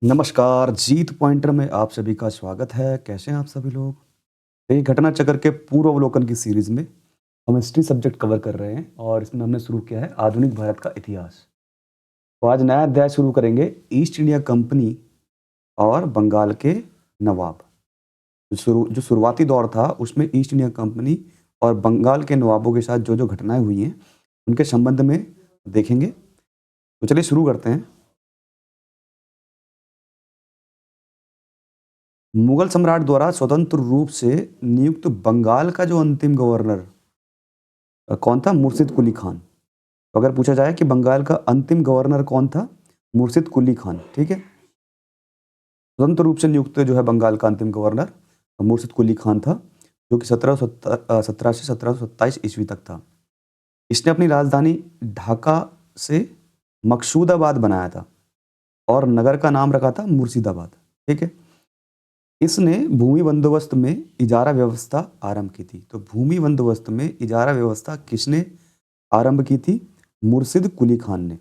नमस्कार, जीत पॉइंटर में आप सभी का स्वागत है। कैसे हैं आप सभी लोग? ये घटना चक्र के पूर्वावलोकन की सीरीज़ में हम हिस्ट्री सब्जेक्ट कवर कर रहे हैं और इसमें हमने शुरू किया है आधुनिक भारत का इतिहास। तो आज नया अध्याय शुरू करेंगे ईस्ट इंडिया कंपनी और बंगाल के नवाब। जो शुरुआती दौर था उसमें ईस्ट इंडिया कंपनी और बंगाल के नवाबों के साथ जो-जो घटनाएँ हुई हैं, उनके संबंध में देखेंगे। तो चलिए शुरू करते हैं। मुगल सम्राट द्वारा स्वतंत्र रूप से नियुक्त बंगाल का जो अंतिम गवर्नर कौन था? मुर्शिद कुली खान। तो अगर पूछा जाए कि बंगाल का अंतिम गवर्नर कौन था? मुर्शिद कुली खान, ठीक है? स्वतंत्र रूप से नियुक्त जो है बंगाल का अंतिम गवर्नर मुर्शिद कुली खान था, जो कि 17 से 1727 ईस्वी तक था। इसने अपनी राजधानी ढाका से मकसूदाबाद बनाया था और नगर का नाम रखा था मुर्शिदाबाद, ठीक है? इसने भूमि बंदोबस्त में इजारा व्यवस्था आरंभ की थी। तो भूमि बंदोबस्त में इजारा व्यवस्था किसने आरंभ की थी? मुर्शिद कुली खान ने।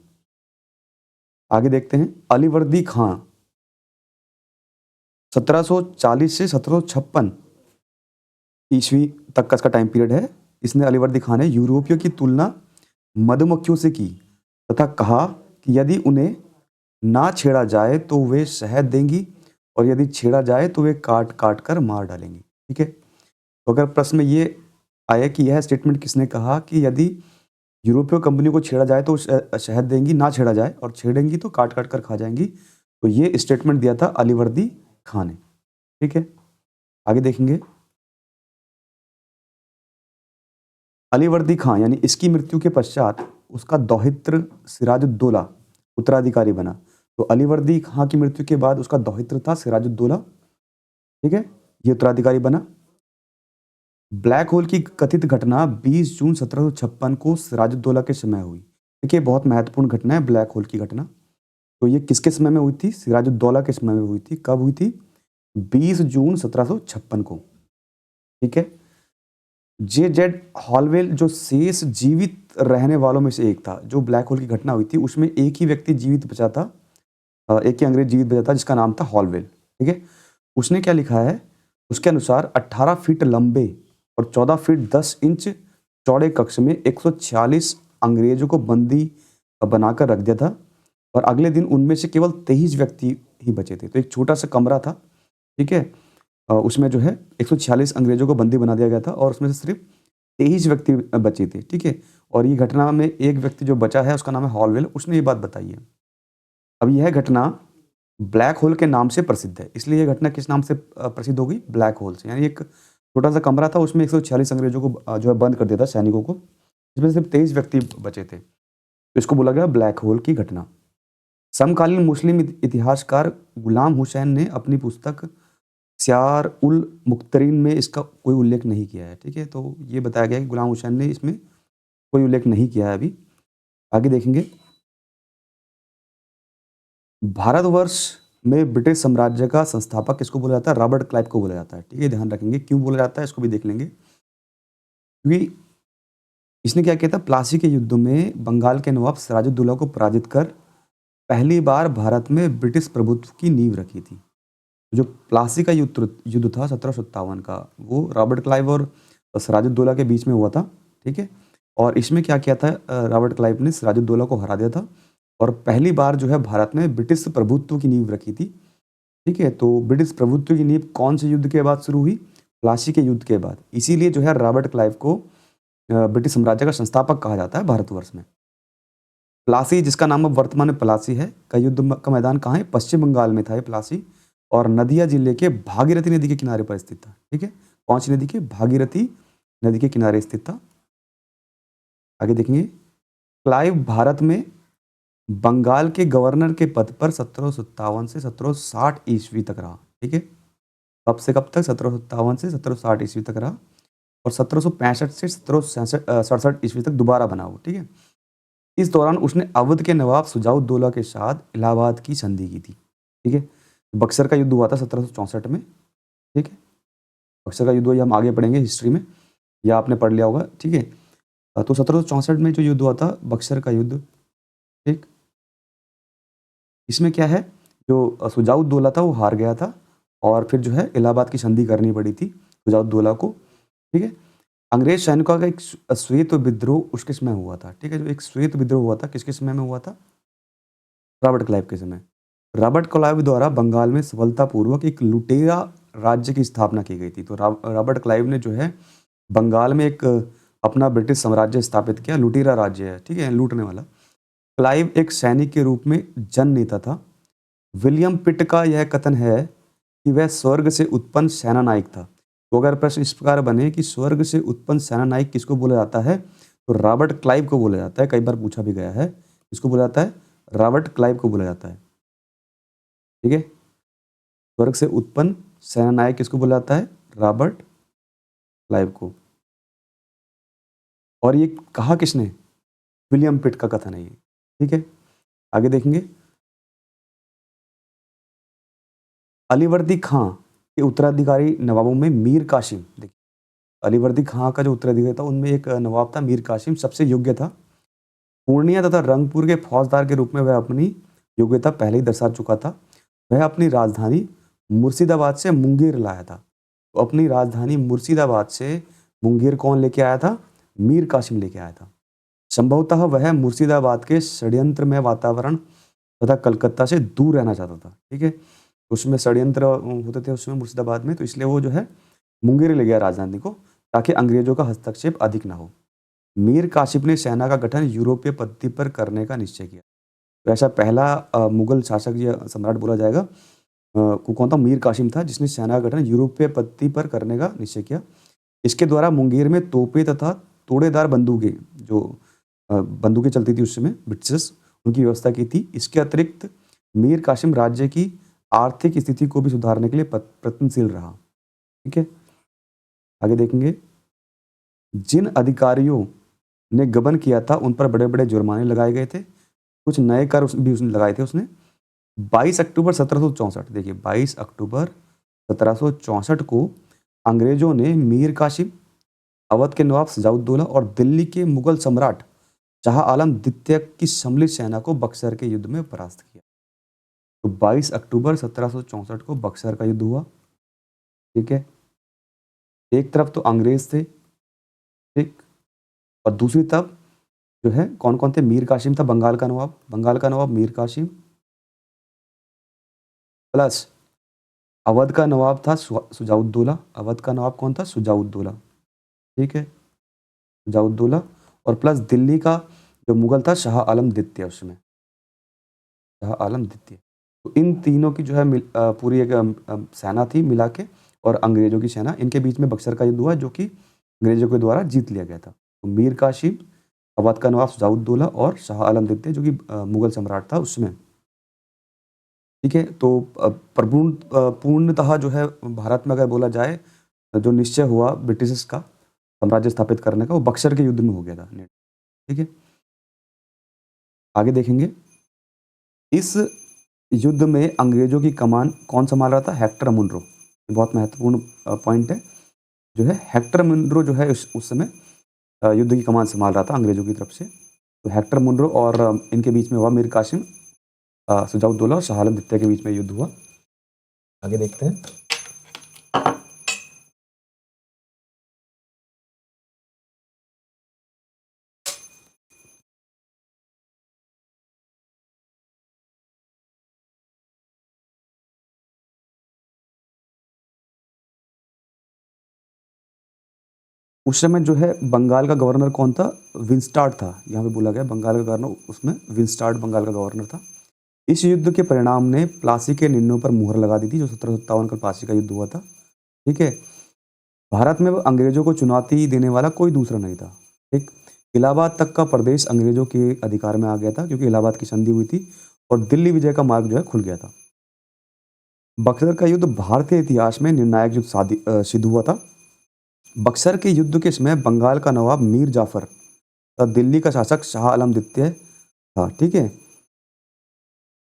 आगे देखते हैं अलीवर्दी खां 1740 से 1756 ईस्वी तक का इसका टाइम पीरियड है। इसने अलीवर्दी खां ने यूरोपियों की तुलना मधुमक्खियों से की तथा कहा कि यदि उन्हें ना छेड़ा जाए तो वे शहद देंगी और यदि छेड़ा जाए तो वे काट काट कर मार डालेंगी, ठीक है? तो अगर प्रश्न में ये आया कि यह स्टेटमेंट किसने कहा कि यदि यूरोपीय कंपनी को छेड़ा जाए तो शहद देंगी, ना छेड़ा जाए और छेड़ेंगी तो काट काट कर खा जाएंगी। तो ये स्टेटमेंट दिया था अलीवर्दी खां ने, ठीक है? आगे देखेंगे अलीवर्दी खां यानी इसकी मृत्यु के पश्चात उसका दौहित्र सिराजुद्दौला उत्तराधिकारी बना। तो अलीवर्दी खां की मृत्यु के बाद उसका दौहित्र था सिराजुद्दौला, ठीक है? ये उत्तराधिकारी बना। ब्लैक होल की कथित घटना 20 जून 1756 को सिराजुद्दौला के समय हुई। देखिए बहुत महत्वपूर्ण घटना है ब्लैक होल की घटना। तो ये किसके समय में हुई थी? सिराजुद्दौला के समय में हुई थी। कब हुई थी? 20 जून 1756 को, ठीक है? जे.जेड हॉलवेल जो शेष जीवित रहने वालों में से एक था। जो ब्लैक होल की घटना हुई थी उसमें एक ही व्यक्ति जीवित बचा था, एक ही अंग्रेज जीवित बचा था जिसका नाम था हॉलवेल, ठीक है? उसने क्या लिखा है? उसके अनुसार 18 फीट लंबे और 14 फीट 10 इंच चौड़े कक्ष में 146 अंग्रेजों को बंदी बनाकर रख दिया था और अगले दिन उनमें से केवल 23 व्यक्ति ही बचे थे। तो एक छोटा सा कमरा था, ठीक है? उसमें जो है 146 अंग्रेजों को बंदी बना दिया गया था और उसमें से सिर्फ 23 व्यक्ति बचे थे, ठीक है? और ये घटना में एक व्यक्ति जो बचा है उसका नाम है हॉलवेल, उसने ये बात बताई है। अब यह घटना ब्लैक होल के नाम से प्रसिद्ध है। इसलिए ये घटना किस नाम से प्रसिद्ध हो गई? ब्लैक होल से। यानी एक छोटा-सा कमरा था उसमें 146 अंग्रेजों को जो है बंद कर दिया था सैनिकों को, जिसमें सिर्फ 23 व्यक्ति बचे थे। तो इसको बोला गया ब्लैक होल की घटना। समकालीन मुस्लिम इतिहासकार गुलाम हुसैन ने अपनी पुस्तक स्यार उल मुख्तरीन में इसका कोई उल्लेख नहीं किया है, ठीक है? तो ये बताया गया है कि गुलाम हुसैन ने इसमें कोई उल्लेख नहीं किया है अभी। आगे देखेंगे भारतवर्ष में ब्रिटिश साम्राज्य का संस्थापक किसको बोला जाता है? रॉबर्ट क्लाइव को बोला जाता है, ठीक है? ध्यान रखेंगे क्यों बोला जाता है इसको भी देख लेंगे। क्योंकि इसने क्या किया था? प्लासी के युद्ध में बंगाल के नवाब सिराजुद्दौला को पराजित कर पहली बार भारत में ब्रिटिश प्रभुत्व की नींव रखी थी। जो प्लासी का युद्ध था 1757 का, वो रॉबर्ट क्लाइव और सिराजुद्दौला के बीच में हुआ था, ठीक है? और इसमें क्या किया था? रॉबर्ट क्लाइव ने सिराजुद्दौला को हरा दिया था और पहली बार जो है भारत में ब्रिटिश प्रभुत्व की नींव रखी थी, ठीक है? तो ब्रिटिश प्रभुत्व की नींव कौन से युद्ध के बाद शुरू हुई? प्लासी के युद्ध के बाद। इसीलिए जो है रॉबर्ट क्लाइव को ब्रिटिश साम्राज्य का संस्थापक कहा जाता है भारतवर्ष में। प्लासी जिसका नाम अब वर्तमान में प्लासी है, का युद्ध का मैदान कहाँ है? पश्चिम बंगाल में था ये प्लासी और नदिया जिले के भागीरथी नदी के किनारे पर स्थित था, ठीक है? कौन सी नदी के? भागीरथी नदी के किनारे स्थित था। आगे देखेंगे क्लाइव भारत में बंगाल के गवर्नर के पद पर 1757 से 1760 ईस्वी तक रहा, ठीक है? कब से कब तक? 1757 से 1760 ईस्वी तक रहा और 1765 से 1767 ईस्वी तक दोबारा बना वो, ठीक है? इस दौरान उसने अवध के नवाब शुजाउद्दौला के साथ इलाहाबाद की संधि की थी, ठीक है? बक्सर का युद्ध हुआ था 1764 में, ठीक है? बक्सर का युद्ध हुआ, ये हम आगे पढ़ेंगे हिस्ट्री में, या आपने पढ़ लिया होगा, ठीक है? तो 1764 में जो युद्ध हुआ था बक्सर का युद्ध, ठीक? इसमें क्या है? जो शुजाउद्दौला था वो हार गया था और फिर जो है इलाहाबाद की संधि करनी पड़ी थी शुजाउद्दौला को। ठीक है, अंग्रेज सैनिकों का एक श्वेत विद्रोह उसके समय हुआ था। ठीक है, जो एक श्वेत विद्रोह हुआ था किसके समय में हुआ था? रॉबर्ट क्लाइव के समय। रॉबर्ट क्लाइव द्वारा बंगाल में सफलतापूर्वक एक लुटेरा राज्य की स्थापना की गई थी। तो रॉबर्ट क्लाइव ने जो है बंगाल में एक अपना ब्रिटिश साम्राज्य स्थापित किया। लुटेरा राज्य है, ठीक है, लूटने वाला। क्लाइव एक सैनिक के रूप में जन नेता था। विलियम पिट का यह कथन है कि वह स्वर्ग से उत्पन्न सेना नायक था। तो अगर प्रश्न इस प्रकार बने कि स्वर्ग से उत्पन्न सेना नायक किसको बोला जाता है, तो रॉबर्ट क्लाइव को बोला जाता है। कई बार पूछा भी गया है, किसको बोला जाता है? रॉबर्ट क्लाइव को बोला जाता है। ठीक है, स्वर्ग से उत्पन्न सेना नायक किसको बोला जाता है? रॉबर्ट क्लाइव को। और ये कहा किसने? विलियम पिट का कथन है ये। ठीक है, आगे देखेंगे। अलीवर्दी खां के उत्तराधिकारी नवाबों में मीर कासिम, देखिए अलीवर्दी खां का जो उत्तराधिकारी था उनमें एक नवाब था मीर कासिम, सबसे योग्य था। पूर्णिया तथा रंगपुर के फौजदार के रूप में वह अपनी योग्यता पहले ही दर्शा चुका था। वह अपनी राजधानी मुर्शिदाबाद से मुंगेर लाया था। तो अपनी राजधानी मुर्शिदाबाद से मुंगेर कौन लेके आया था? मीर कासिम लेके आया था। संभवतः वह मुर्शिदाबाद के षड्यंत्रमय वातावरण तथा कलकत्ता से दूर रहना चाहता था। ठीक है, उसमें षड्यंत्र होते थे उसमें मुर्शिदाबाद में, तो इसलिए वो जो है मुंगेर ले गया राजधानी को, ताकि अंग्रेजों का हस्तक्षेप अधिक ना हो। मीर कासिम ने सेना का गठन यूरोपीय पद्धति पर करने का निश्चय किया। तो ऐसा पहला मुगल शासक या सम्राट बोला जाएगा को कौन था? मीर कासिम था, जिसने सेना का गठन यूरोपीय पद्धति पर करने का निश्चय किया। इसके द्वारा मुंगेर में तोपें तथा तोड़ेदार बंदूकें, जो बंदूकें चलती थी उस समय ब्रिटिशर्स, उनकी व्यवस्था की थी। इसके अतिरिक्त मीर कासिम राज्य की आर्थिक स्थिति को भी सुधारने के लिए प्रयत्नशील रहा। ठीक है, आगे देखेंगे। जिन अधिकारियों ने गबन किया था उन पर बड़े बड़े जुर्माने लगाए गए थे। कुछ नए कर भी उसने लगाए थे उसने। 22 अक्टूबर 1764, देखिए 22 अक्टूबर 1764 को अंग्रेजों ने मीर कासिम, अवध के नवाब सजाउद्दौला और दिल्ली के मुगल सम्राट शाह आलम द्वितीय की सम्मिलित सेना को बक्सर के युद्ध में परास्त किया। तो 22 अक्टूबर 1764 को बक्सर का युद्ध हुआ। ठीक है, एक तरफ तो अंग्रेज थे, ठीक, और दूसरी तरफ जो है कौन कौन थे? मीर कासिम था बंगाल का नवाब, बंगाल का नवाब मीर कासिम, प्लस अवध का नवाब था सुजाउद्दौला। अवध का नवाब कौन था? सुजाउद्दौला। ठीक है, सुजाउद्दौला, और प्लस दिल्ली का जो मुगल था शाह आलम द्वितीय, उसमें शाह आलम द्वितीय। तो इन तीनों की जो है पूरी एक सेना थी मिला के, और अंग्रेजों की सेना, इनके बीच में बक्सर का युद्ध हुआ जो कि अंग्रेजों के द्वारा जीत लिया गया था। तो मीर कासिम, अवध का नवाब सुजाउद्दौला और शाह आलम द्वितीय जो कि मुगल सम्राट था उसमें। ठीक है, तो पूर्णतः जो है भारत में अगर बोला जाए, जो निश्चय हुआ ब्रिटिशर्स का साम्राज्य स्थापित करने का, वो बक्सर के युद्ध में हो गया था। ठीक है, आगे देखेंगे। इस युद्ध में अंग्रेजों की कमान कौन संभाल रहा था? Hector Munro. ये बहुत महत्वपूर्ण पॉइंट है। जो है हेक्टर मुनरो जो है उस समय युद्ध की कमान संभाल रहा था अंग्रेजों की तरफ से। तो हेक्टर मुनरो और इनके बीच में हुआ मीर कासिम, सुजाउद्दौला और शाह आलम द्वितीय के बीच में युद्ध हुआ। आगे देखते हैं। उस समय जो है बंगाल का गवर्नर कौन था? विंस्टार्ड था। यहाँ पे बोला गया बंगाल का गवर्नर, उसमें विंस्टार्ड बंगाल का गवर्नर था। इस युद्ध के परिणाम ने प्लासी के निर्णयों पर मुहर लगा दी थी, जो 1757 का प्लासी का युद्ध हुआ था। ठीक है, भारत में अंग्रेजों को चुनौती देने वाला कोई दूसरा नहीं था। ठीक, इलाहाबाद तक का प्रदेश अंग्रेजों के अधिकार में आ गया था, क्योंकि इलाहाबाद की संधि हुई थी और दिल्ली विजय का मार्ग जो है खुल गया था। बक्सर का युद्ध भारतीय इतिहास में निर्णायक युद्ध सिद्ध हुआ था। बक्सर के युद्ध के समय बंगाल का नवाब मीर जाफर तथा दिल्ली का शासक शाह आलम द्वितीय था। ठीक है,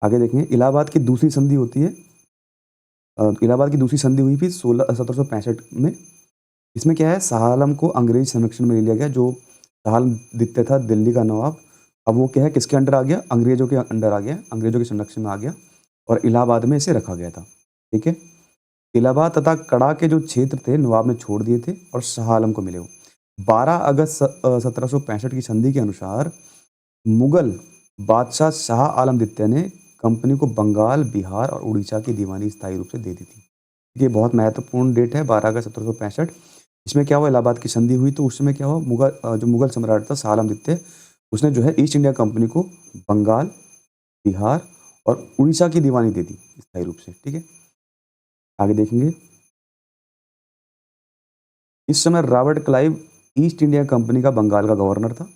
आगे देखेंगे। इलाहाबाद की दूसरी संधि होती है। इलाहाबाद की दूसरी संधि हुई थी 1765 में। इसमें क्या है? शाह आलम को अंग्रेज संरक्षण में ले लिया गया। जो शाह आलम द्वितीय था दिल्ली का नवाब, अब वो क्या है, किसके अंडर आ गया? अंग्रेजों के अंडर आ गया, अंग्रेजों के संरक्षण में आ गया। और इलाहाबाद में इसे रखा गया था। ठीक है। इलाहाबाद तथा कड़ा के जो क्षेत्र थे नवाब ने छोड़ दिए थे और शाह आलम को मिले वो। 12 अगस्त 1765 की संधि के अनुसार मुगल बादशाह शाह आलम द्वितीय ने कंपनी को बंगाल, बिहार और उड़ीसा की दीवानी स्थायी रूप से दे दी थी। ये बहुत महत्वपूर्ण डेट है 12 अगस्त 1765। इसमें क्या हुआ, इलाहाबाद की संधि हुई तो उस समय क्या हुआ, जो मुगल सम्राट था शाह आलम द्वितीय, उसने जो है ईस्ट इंडिया कंपनी को बंगाल, बिहार और उड़ीसा की दीवानी दे दी स्थायी रूप से। ठीक है, आगे देखेंगे। इस समय Robert Clive east India company का बंगाल का गवर्नर था।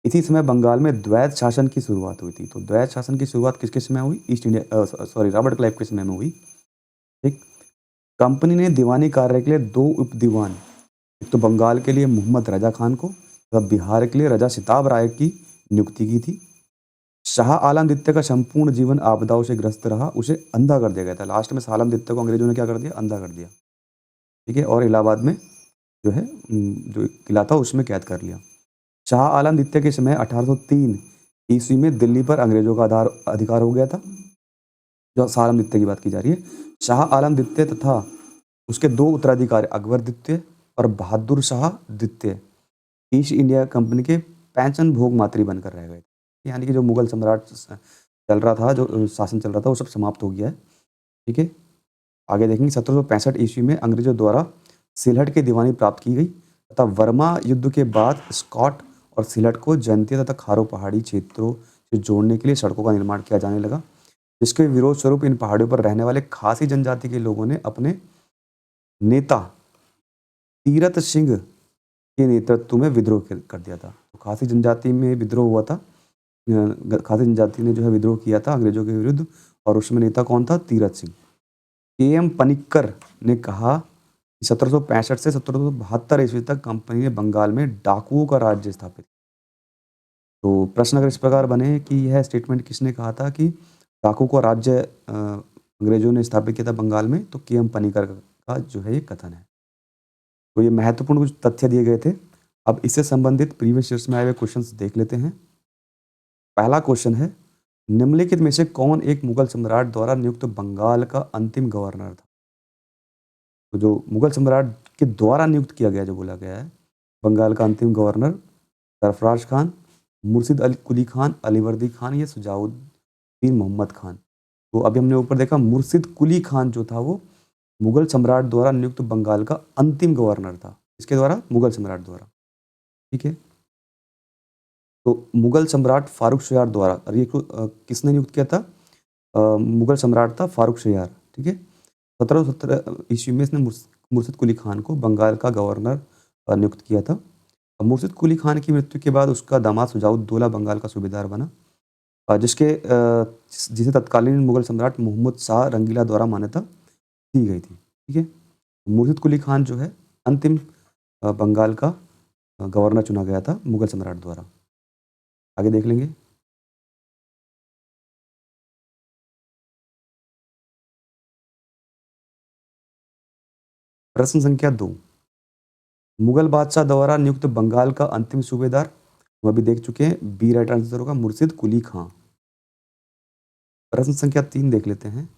इसी समय बंगाल में द्वैत शासन की शुरुआत हुई थी। तो द्वैत शासन की शुरुआत किसके समय हुई, east India sorry Robert Clive के समय में हुई। ठीक। कंपनी ने दीवानी कार्य के लिए 2 उप दीवान, एक तो बंगाल के लिए मोहम्मद रजा खान को तथा बिहार के लिए रजा सिताब राय की नियुक्ति की थी। शाह आलम द्वितीय का संपूर्ण जीवन आपदाओं से ग्रस्त रहा, उसे अंधा कर दिया गया था। लास्ट में शाह आलम द्वितीय को अंग्रेजों ने क्या कर दिया, अंधा कर दिया। ठीक है, और इलाहाबाद में जो है जो किला था उसमें कैद कर लिया। शाह आलम द्वितीय के समय 1803 ईस्वी में दिल्ली पर अंग्रेजों का अधिकार हो गया था। जो शाह आलम द्वितीय की बात की जा रही है। शाह आलम द्वितीय तथा उसके 2 उत्तराधिकारी अकबर द्वितीय और बहादुर शाह द्वितीय ईस्ट इंडिया कंपनी के पेंशन भोग मात्री बनकर रह गए। यानी कि जो मुगल सम्राट चल रहा था, जो शासन चल रहा था, वो सब समाप्त हो गया है। ठीक है, आगे देखेंगे। 1765 ईस्वी में अंग्रेजों द्वारा सिलहट की दीवानी प्राप्त की गई तथा वर्मा युद्ध के बाद स्कॉट और सिलहट को जयंतिया तथा खारो पहाड़ी क्षेत्रों से जोड़ने के लिए सड़कों का निर्माण किया जाने लगा, जिसके विरोध स्वरूप इन पहाड़ियों पर रहने वाले खासी जनजाति के लोगों ने अपने नेता तीरथ सिंह के नेतृत्व में विद्रोह कर दिया था। तो खासी जनजाति में विद्रोह हुआ था। खासी जनजाति ने जो है विद्रोह किया था अंग्रेजों के विरुद्ध, और उसमें नेता कौन था, तीरथ सिंह। के.एम. पनिक्कर ने कहा कि 1765 से 1772 ईस्वी तक कंपनी ने बंगाल में डाकुओं का राज्य स्थापित। तो प्रश्न अगर इस प्रकार बने कि यह स्टेटमेंट किसने कहा था कि डाकू का राज्य अंग्रेजों ने स्थापित किया था बंगाल में, तो के.एम. पनिक्कर का जो है ये कथन है। तो ये महत्वपूर्ण कुछ तथ्य दिए गए थे। अब इससे संबंधित प्रीवियस ईयर्स में आए हुए क्वेश्चंस देख लेते हैं। पहला क्वेश्चन है, निम्नलिखित में से कौन एक मुगल सम्राट द्वारा नियुक्त बंगाल का अंतिम गवर्नर था। तो जो मुगल सम्राट के द्वारा नियुक्त किया गया, जो बोला गया है बंगाल का अंतिम गवर्नर, सरफराज खान, मुर्शिद अली कुली खान, अलीवर्दी खान या सुजाउद्दीन मोहम्मद खान। तो अभी हमने ऊपर देखा मुर्शिद कुली खान जो था वो मुगल सम्राट द्वारा नियुक्त बंगाल का अंतिम गवर्नर था। इसके द्वारा, मुगल सम्राट द्वारा। ठीक है, तो मुगल सम्राट फारूक शयार द्वारा, और ये किसने नियुक्त किया था, मुगल सम्राट था फारूक शयार। ठीक है, 1717 ईस्वी में इसने मुर्शिद कुली खान को बंगाल का गवर्नर नियुक्त किया था। मुर्शिद कुली खान की मृत्यु के बाद उसका दामाद सुजाउद्दौला बंगाल का सूबेदार बना, जिसे तत्कालीन मुगल सम्राट मोहम्मद शाह रंगीला द्वारा मान्यता दी गई थी। ठीक है, मुर्शिद कुली खान जो है अंतिम बंगाल का गवर्नर चुना गया था मुगल सम्राट द्वारा। आगे देख लेंगे। प्रश्न संख्या 2, मुगल बादशाह द्वारा नियुक्त बंगाल का अंतिम सूबेदार, हम अभी देख चुके हैं, बी राइट आंसर होगा मुर्शिद कुली खां। प्रश्न संख्या 3 देख लेते हैं।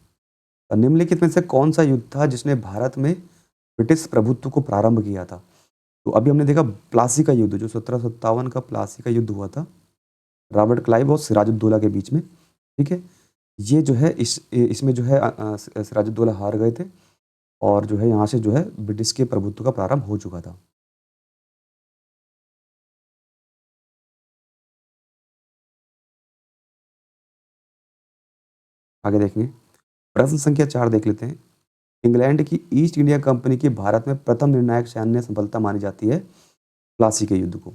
निम्नलिखित में से कौन सा युद्ध था जिसने भारत में ब्रिटिश प्रभुत्व को प्रारंभ किया था। तो अभी हमने देखा प्लासी का युद्ध, जो 1757 का प्लासी का युद्ध हुआ था रॉबर्ट क्लाइव और सिराजुद्दौला के बीच में। ठीक है, ये जो है इसमें जो है सिराजुद्दौला हार गए थे, और जो है यहाँ से जो है ब्रिटिश के प्रभुत्व का प्रारंभ हो चुका था। आगे देखेंगे। प्रश्न संख्या 4 देख लेते हैं। इंग्लैंड की ईस्ट इंडिया कंपनी की भारत में प्रथम निर्णायक सैन्य सफलता मानी जाती है प्लासी के युद्ध को।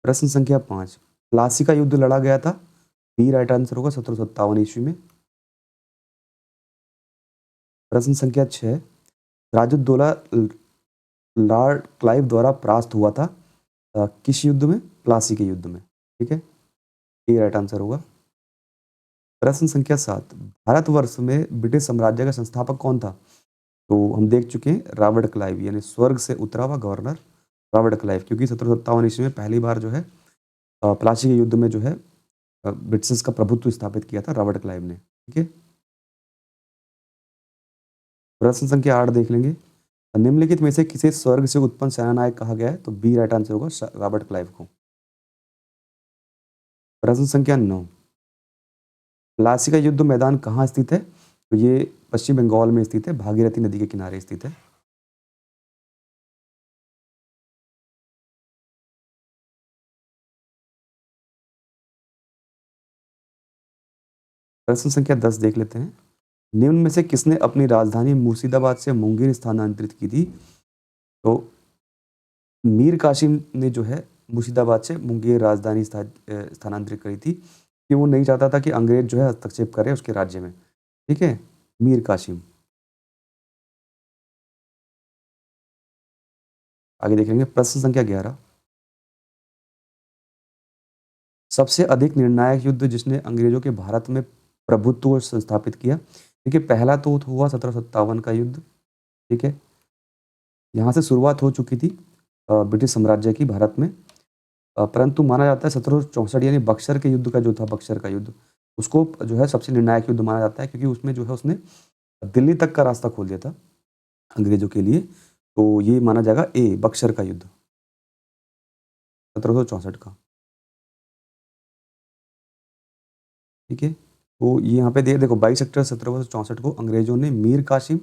प्रश्न संख्या 5, प्लासी का युद्ध लड़ा गया था, बी राइट आंसर होगा 1757 ईस्वी में। प्रश्न संख्या 6, सिराजुद्दौला लॉर्ड क्लाइव द्वारा परास्त हुआ था किस युद्ध में, प्लासी के युद्ध में। ठीक है, ये राइट आंसर होगा। प्रश्न संख्या 7, भारतवर्ष में ब्रिटिश साम्राज्य का संस्थापक कौन था। तो हम देख चुके हैं रॉबर्ट क्लाइव, यानी स्वर्ग से उतरा हुआ गवर्नर रॉबर्ट क्लाइव, क्योंकि 1757 ईस्वी में पहली बार जो है प्लासी के युद्ध में जो है ब्रिटिश का प्रभुत्व स्थापित किया था रॉबर्ट क्लाइव ने। ठीक है, प्रश्न संख्या 8 देख लेंगे। निम्नलिखित में से किसे स्वर्ग से उत्पन्न सेनानायक कहा गया है? तो बी राइट आंसर होगा रॉबर्ट क्लाइव को। प्रश्न संख्या 9, प्लासी का युद्ध मैदान कहाँ स्थित है? तो ये पश्चिम बंगाल में स्थित है, भागीरथी नदी के किनारे स्थित है। प्रश्न संख्या 10 देख लेते हैं। निम्न में से किसने अपनी राजधानी मुर्शिदाबाद से मुंगेर स्थानांतरित की थी? तो मीर कासिम ने जो है मुर्शिदाबाद से मुंगेर राजधानी स्थानांतरित करी थी, कि वो नहीं चाहता था कि अंग्रेज जो है हस्तक्षेप करे उसके राज्य में। ठीक है, मीर कासिम। आगे देखेंगे प्रश्न संख्या 11, सबसे अधिक निर्णायक युद्ध जिसने अंग्रेजों के भारत में प्रभुत्व को संस्थापित किया। देखिए, पहला तो हुआ 1757 का युद्ध। ठीक है, यहाँ से शुरुआत हो चुकी थी ब्रिटिश साम्राज्य की भारत में, परंतु माना जाता है 1764 यानी बक्सर के युद्ध का जो था, बक्सर का युद्ध, उसको जो है सबसे निर्णायक युद्ध माना जाता है, क्योंकि उसमें जो है उसने दिल्ली तक का रास्ता खोल दिया था अंग्रेजों के लिए। तो ये माना जाएगा ए, बक्सर का युद्ध 1764 का। ठीक है, तो ये यहाँ पे देखो 22 अक्टूबर 1764 को अंग्रेजों ने मीर कासिम,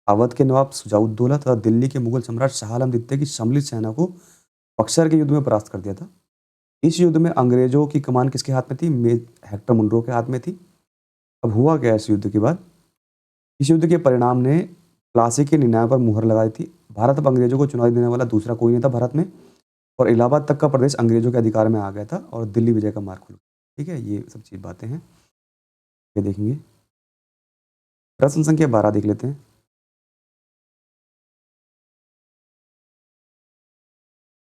अवध के नवाब शुजाउद्दौला तथा दिल्ली के मुगल सम्राट शाह आलम द्वितीय की सम्मिलित सेना को बक्सर के युद्ध में परास्त कर दिया था। इस युद्ध में अंग्रेजों की कमान किसके हाथ में थी? हेक्टर मुनरो के हाथ में थी। अब हुआ क्या इस युद्ध के बाद? इस युद्ध के परिणाम ने प्लासी के निर्णय पर मुहर लगाई थी। भारत अब अंग्रेजों को चुनौती देने वाला दूसरा कोई नहीं था भारत में, और इलाहाबाद तक का प्रदेश अंग्रेजों के अधिकार में आ गया था और दिल्ली विजय का मार्ग खुल गया। ठीक है, ये सब चीज बातें हैं, ये देखेंगे। प्रश्न संख्या 12 देख लेते हैं।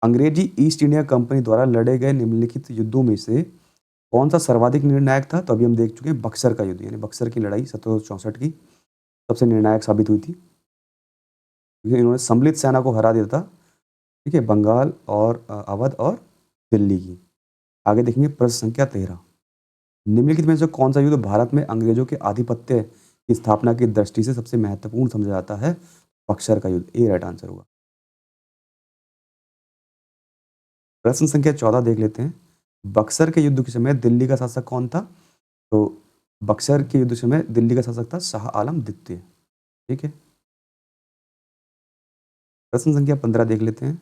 अंग्रेजी ईस्ट इंडिया कंपनी द्वारा लड़े गए निम्नलिखित युद्धों में से कौन सा सर्वाधिक निर्णायक था? तो अभी हम देख चुके हैं बक्सर का युद्ध, यानी बक्सर की लड़ाई 1764 की सबसे निर्णायक साबित हुई थी, क्योंकि इन्होंने सम्मिलित सेना को हरा दिया था। ठीक है, बंगाल और अवध और दिल्ली की। आगे देखेंगे प्रश्न संख्या 13, निम्नलिखित में से कौन सा युद्ध भारत में अंग्रेजों के आधिपत्य की स्थापना की दृष्टि से सबसे महत्वपूर्ण समझा जाता है? बक्सर का युद्ध, ए राइट आंसर होगा। प्रश्न संख्या 14 देख लेते हैं। बक्सर के युद्ध के समय दिल्ली का शासक कौन था? तो बक्सर के युद्ध के समय दिल्ली का शासक था शाह आलम द्वितीय। ठीक है, प्रश्न संख्या 15 देख लेते हैं।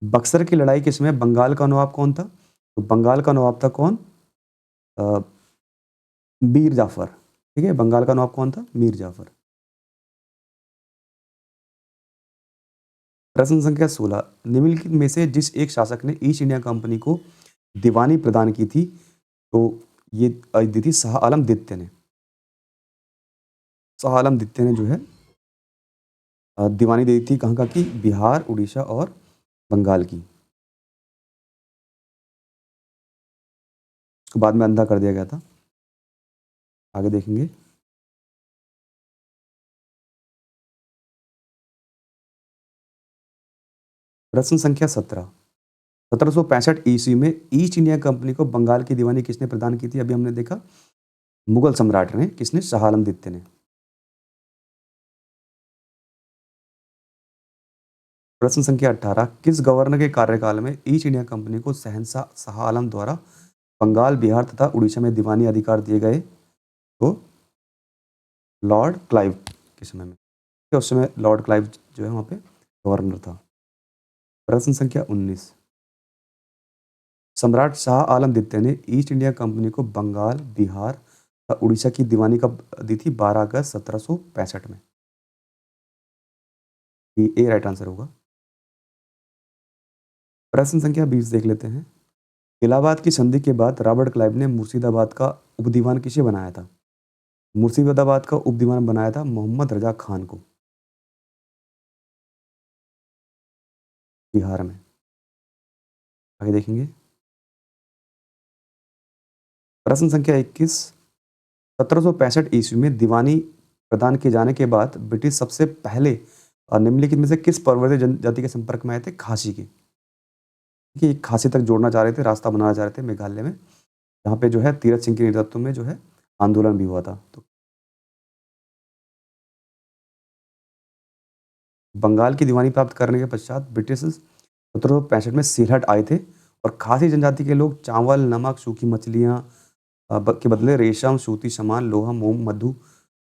बक्सर की लड़ाई के समय बंगाल का नवाब कौन था? तो बंगाल का नवाब था कौन? अ, मीर जाफर। ठीक है, बंगाल का नवाब कौन था? मीर जाफर। प्रश्न संख्या 16, निम्नलिखित में से जिस एक शासक ने ईस्ट इंडिया कंपनी को दीवानी प्रदान की थी, तो ये दी थी शाह आलम द्वितीय ने। शाह आलम द्वितीय ने जो है दीवानी दे दी थी, कहाँ की? बिहार, उड़ीसा और बंगाल की। उसको बाद में अंधा कर दिया गया था। आगे देखेंगे। प्रश्न संख्या 17, 1765 ईस्वी में ईस्ट इंडिया कंपनी को बंगाल की दीवानी किसने प्रदान की थी? अभी हमने देखा मुगल सम्राट ने। किसने? शाह आलम द्वितीय ने। प्रश्न संख्या 18, किस गवर्नर के कार्यकाल में ईस्ट इंडिया कंपनी को शहंशाह शाह आलम द्वारा बंगाल, बिहार तथा उड़ीसा में दीवानी अधिकार दिए गए? तो लॉर्ड क्लाइव के समय में। उस समय लॉर्ड क्लाइव जो है वहाँ पे गवर्नर था। प्रश्न संख्या 19, सम्राट शाह आलम द्वितीय ने ईस्ट इंडिया कंपनी को बंगाल, बिहार तथा उड़ीसा की दीवानी कब दी थी? 12 अगस्त 1765 में। ए राइट आंसर होगा। प्रश्न संख्या 20 देख लेते हैं। इलाहाबाद की संधि के बाद रॉबर्ट क्लाइव ने मुर्शिदाबाद का उपदीवान किसे बनाया था? मुर्शिदाबाद का उपदीवान बनाया था मोहम्मद रजा खान को, बिहार में। आगे देखेंगे। प्रश्न संख्या 21, 1765 ईस्वी में दीवानी प्रदान किए जाने के बाद ब्रिटिश सबसे पहले और निम्नलिखित में से किस पर्वतीय जनजाति के संपर्क में आए थे? खासी के। देखिए खासी तक जोड़ना चाह रहे थे, रास्ता बनाना चाह रहे थे मेघालय में, जहाँ पे जो है तीरथ सिंह के नेतृत्व में जो है आंदोलन भी हुआ था। तो बंगाल की दीवानी प्राप्त करने के पश्चात ब्रिटिश 1765 में सीलहट आए थे और खासी जनजाति के लोग चावल, नमक, सूखी मछलियाँ के बदले रेशम, सूती सामान, लोहा, मोम, मधु,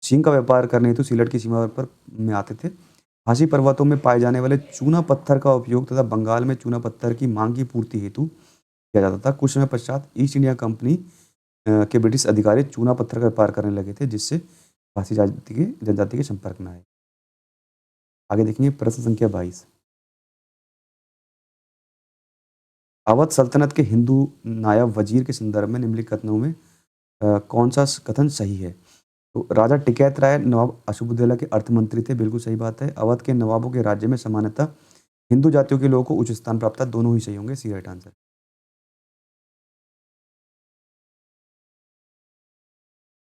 चीन का व्यापार करने हेतु सीलहट की सीमा पर में आते थे। खासी पर्वतों में पाए जाने वाले चूना पत्थर का उपयोग तथा बंगाल में चूना पत्थर की मांग की पूर्ति हेतु किया जाता था। कुछ समय पश्चात ईस्ट इंडिया कंपनी के ब्रिटिश अधिकारी चूना पत्थर का व्यापार करने लगे थे, जिससे खासी जनजाति के संपर्क में आए। आगे देखेंगे प्रश्न संख्या 22। अवध सल्तनत के हिंदू नायब वजीर के संदर्भ में निम्नलिखित कथनों में कौन सा कथन सही है? तो राजा टिकैत राय नवाब अशुभुद्दौला के अर्थ मंत्री थे, बिल्कुल सही बात है। अवध के नवाबों के राज्य में सामान्यतः हिंदू जातियों के लोगों को उच्च स्थान प्राप्त था, दोनों ही सही होंगे, सी राइट आंसर।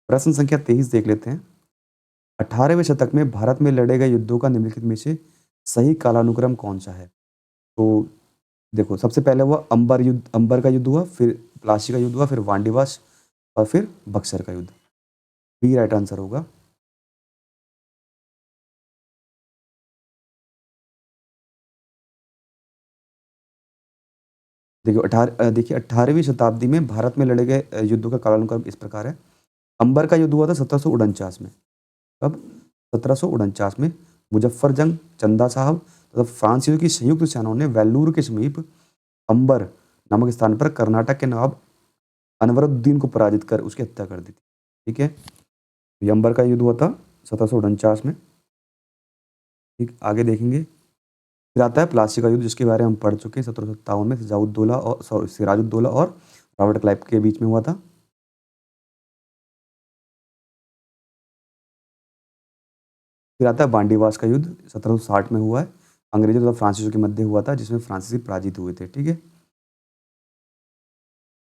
प्रश्न संख्या 23 देख लेते हैं। 18वें शतक में भारत में लड़े गए युद्धों का निम्नलिखित में से सही कालानुक्रम कौन सा है? तो देखो सबसे पहले हुआ अंबर का युद्ध हुआ, फिर प्लासी का युद्ध हुआ, फिर वांडीवास और फिर बक्सर का युद्ध। बी राइट आंसर होगा। देखिए 18वीं शताब्दी में भारत में लड़े गए युद्धों का कालानुक्रम इस प्रकार है। अंबर का युद्ध हुआ था 1749 में। कब? 1749 में। मुजफ्फर जंग, चंदा साहब तथा फ्रांसीसियों की संयुक्त सेनाओं ने वेल्लूर के समीप अंबर नामक स्थान पर कर्नाटक के नवाब अनवरुद्दीन को पराजित कर उसकी हत्या कर दी थी। ठीक है, ये अंबर का युद्ध हुआ था 1749 में। ठीक, आगे देखेंगे। फिर आता है प्लासी का युद्ध, जिसके बारे में हम पढ़ चुके हैं। 1757 में सिराजुद्दौला और रॉबर्ट क्लाइव के बीच में हुआ था। फिर आता है बांडीवास का युद्ध, 1760 में हुआ है। अंग्रेजों तथा फ्रांसीसियों के मध्य हुआ था, जिसमें फ्रांसीसी पराजित हुए थे। ठीक है, फिर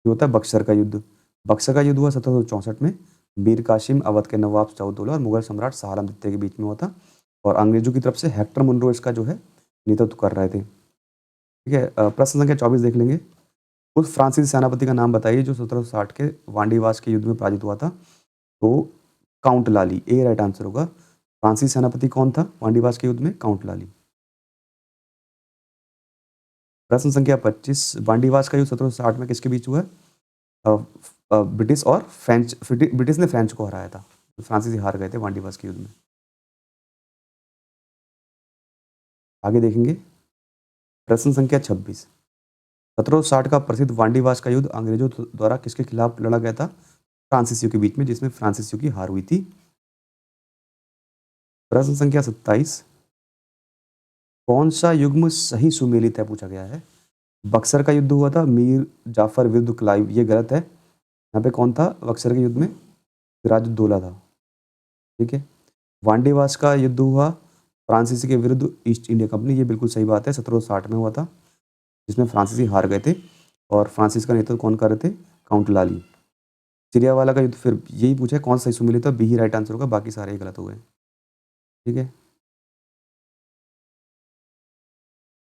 होता है बक्सर का युद्ध। बक्सर का युद्ध हुआ 1764 में। मीर कासिम, अवध के नवाब सिराजुद्दौला और मुगल सम्राट शाह आलम द्वितीय के बीच में हुआ था और अंग्रेजों की तरफ से हेक्टर मुनरो इसका जो है नेतृत्व कर रहे थे। ठीक है, प्रश्न संख्या 24 देख लेंगे। उस फ्रांसीसी सेनापति का नाम बताइए जो 1760 के वांडीवास के युद्ध में पराजित हुआ था। तो काउंट लाली, ए राइट आंसर होगा। फ्रांसीसी सेनापति कौन था वांडीवास के युद्ध में? काउंट लाली। प्रश्न संख्या 25। वांडीवास का युद्ध 1760 में किसके बीच हुआ है? ब्रिटिश और फ्रेंच। ब्रिटिश ने फ्रेंच को हराया था, फ्रांसीसी हार गए थे वांडीवास के युद्ध में। आगे देखेंगे। प्रश्न संख्या 26। 1760 का प्रसिद्ध वांडीवास का युद्ध अंग्रेजों द्वारा किसके खिलाफ लड़ा गया था? फ्रांसीसियों के बीच में, जिसमें फ्रांसीसियों की हार हुई थी। प्रश्न संख्या 27। कौन सा युग्म सही सुमेलित है पूछा गया है? बक्सर का युद्ध हुआ था मीर जाफर विरुद्ध क्लाइव, ये गलत है। यहाँ पे कौन था बक्सर के युद्ध में? सिराजुद्दौला था। ठीक है, वांडीवास का युद्ध हुआ फ्रांसीसी के विरुद्ध ईस्ट इंडिया कंपनी, ये बिल्कुल सही बात है। 1760 में हुआ था, जिसमें फ्रांसीसी हार गए थे और फ्रांसिस का नेतृत्व कौन कर रहे थे? काउंट लाली। चिरियावाला का युद्ध फिर यही पूछा है कौन सा सही सुमेलित है, बी ही राइट आंसर होगा, बाकी सारे गलत हो गए। ठीक है,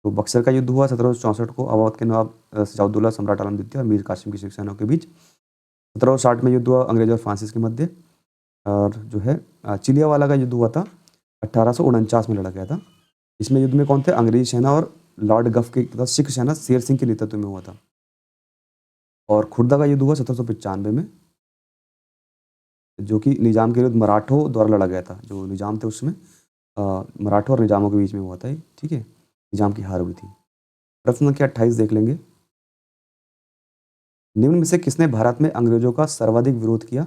तो बक्सर का युद्ध हुआ 1764 को अवध के नवाब सिराजुद्दौला, सम्राट आलम द्वितीय और मीर कासिम की सेनाओं के बीच। 1760 में युद्ध हुआ अंग्रेज और फ्रांसिस के मध्य। और जो है चिलियावाला का युद्ध हुआ था 1849 में लड़ा गया था। इसमें युद्ध में कौन थे? अंग्रेजी सेना और लॉर्ड गफ के तथा सिख सेना शेर सिंह के नेतृत्व में हुआ था। और खुर्दा का युद्ध हुआ 1795 में, जो कि निजाम के विरुद्ध मराठों द्वारा लड़ा गया था। जो निजाम थे उसमें मराठों और निजामों के बीच में हुआ था ये। ठीक है, निजाम की हार हुई थी। प्रश्न संख्या 28 देख लेंगे। निम्न में से किसने भारत में अंग्रेजों का सर्वाधिक विरोध किया?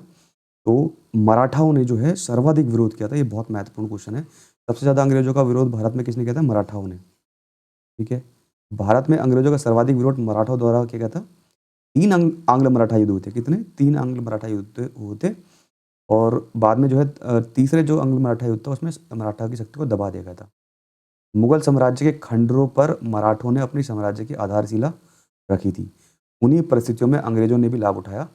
तो मराठाओं ने जो है सर्वाधिक विरोध किया था। ये बहुत महत्वपूर्ण क्वेश्चन है। सबसे ज़्यादा अंग्रेजों का विरोध भारत में किसने किया था? मराठाओं ने। ठीक है, भारत में अंग्रेजों का सर्वाधिक विरोध मराठाओं द्वारा किया गया था। 3 आंग्ल मराठा युद्ध हुए थे। कितने? 3 आंग्ल मराठा युद्ध हुए थे और बाद में जो है तीसरे जो आंग्ल मराठा युद्ध था उसमें मराठा की शक्ति को दबा दिया गया था। मुगल साम्राज्य के खंडरों पर मराठों ने अपनी साम्राज्य की आधारशिला रखी थी। उन्हीं परिस्थितियों में अंग्रेजों ने भी लाभ उठाया।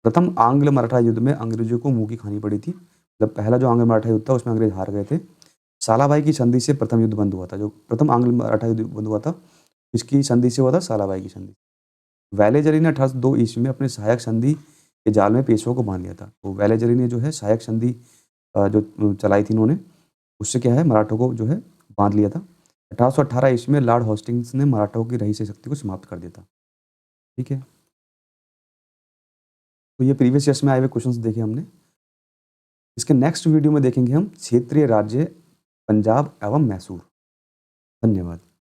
प्रथम आंग्ल मराठा युद्ध में अंग्रेजों को मुंह की खानी पड़ी थी। मतलब पहला जो आंग्ल मराठा युद्ध था उसमें अंग्रेज हार गए थे सालाबाई की संधि से प्रथम युद्ध बंद हुआ था, जो प्रथम आंग्ल मराठा युद्ध बंद हुआ था, इसकी संधि से हुआ था, सालाबाई की संधि। वैलेजरी ने 1802 ईस्वी में अपने सहायक संधि के जाल में पेशवा को बांध लिया था। तो वैलेजरी ने जो है सहायक संधि जो चलाई थी इन्होंने, उससे क्या है मराठों को जो है बांध लिया था। 1818 ईस्वी में लॉर्ड होस्टिंग्स ने मराठों की रही से शक्ति को समाप्त कर दिया था। ठीक है, तो ये प्रीवियस ईयर्स में आए हुए क्वेश्चंस देखे हमने। इसके नेक्स्ट वीडियो में देखेंगे हम क्षेत्रीय राज्य पंजाब एवं मैसूर। धन्यवाद।